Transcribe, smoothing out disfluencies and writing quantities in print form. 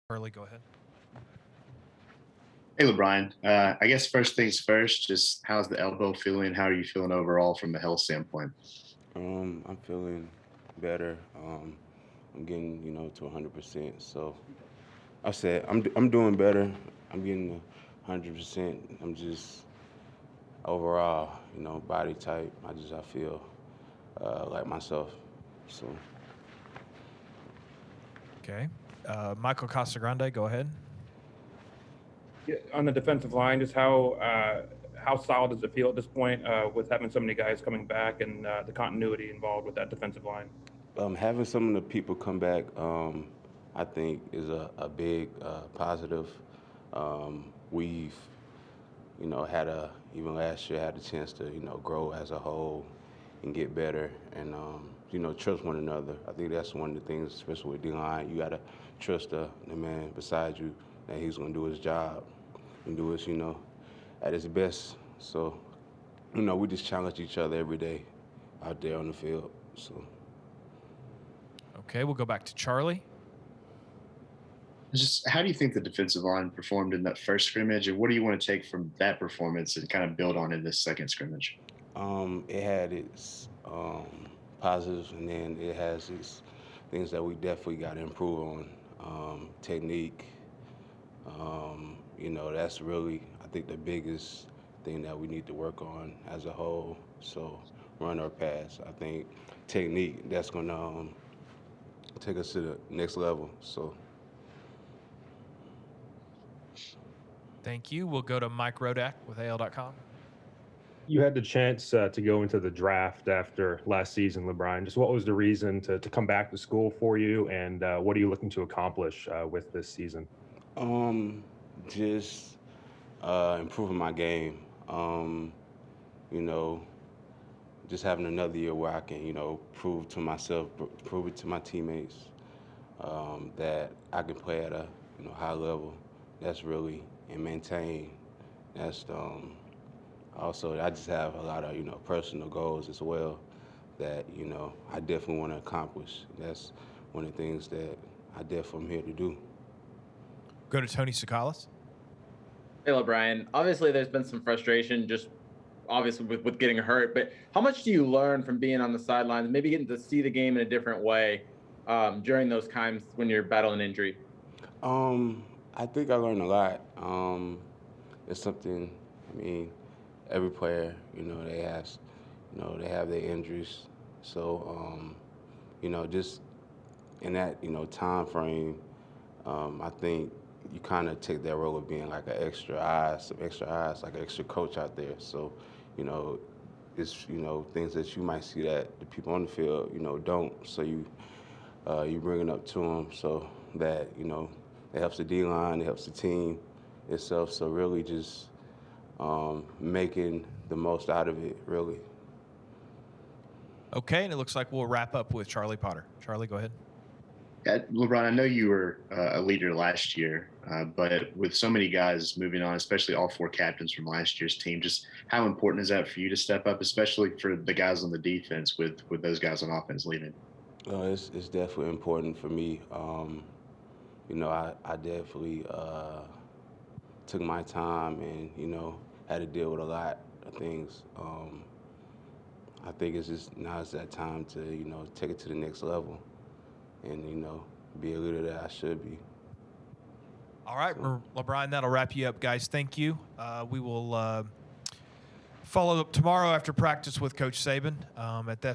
Charlie, go ahead. Hey, LaBryan. I guess first things first, just how's the elbow feeling? How are you feeling overall from a health standpoint? I'm feeling better. I'm getting, to 100%. So I said I'm doing better. I'm getting 100%. I'm just overall, body type. I feel like myself. So Okay. Michael Casagrande, go ahead. Yeah, on the defensive line, just how solid does it feel at this point with having so many guys coming back and the continuity involved with that defensive line? having some of the people come back, I think, is a big positive. We've had even last year had a chance to, grow as a whole and get better and, trust one another. I think that's one of the things, especially with D-line, you got to trust the man beside you that he's going to do his job and do his, at his best. So, we just challenge each other every day out there on the field. So. Okay, we'll go back to Charlie. Just how do you think the defensive line performed in that first scrimmage, and what do you want to take from that performance and kind of build on in this second scrimmage? It had its positives, and then it has its things that we definitely got to improve on. Technique, that's really, I think, the biggest thing that we need to work on as a whole. So, run or pass. I think technique, that's going to take us to the next level. So. Thank you. We'll go to Mike Rodak with AL.com. You had the chance to go into the draft after last season, LaBryan. Just what was the reason to come back to school for you, and what are you looking to accomplish with this season? Just improving my game. You know, just having another year where I can, prove to myself, prove it to my teammates that I can play at a, high level. That's really and maintain. That's also I just have a lot of personal goals as well that I definitely want to accomplish. That's one of the things that I definitely am here to do. Go to Tony Sakalas. Hey, LaBryan. Obviously, there's been some frustration just obviously with getting hurt, but how much do you learn from being on the sidelines, maybe getting to see the game in a different way during those times when you're battling injury? I think I learned a lot. It's something, every player, they have their injuries. So, just in that, time frame, I think you kind of take that role of being like some extra eyes, like an extra coach out there. So, it's, things that you might see that the people on the field, don't. So you bring it up to them so that, it helps the D-line, it helps the team itself. So really just making the most out of it, really. Okay, and it looks like we'll wrap up with Charlie Potter. Charlie, go ahead. Yeah, LeBron, I know you were a leader last year, but with so many guys moving on, especially all four captains from last year's team, just how important is that for you to step up, especially for the guys on the defense with those guys on offense leaving? It's definitely important for me. I definitely took my time and, had to deal with a lot of things. I think it's just now it's that time to, take it to the next level and, be a leader that I should be. All right, LaBryan, that'll wrap you up, guys. Thank you. We will follow up tomorrow after practice with Coach Saban at that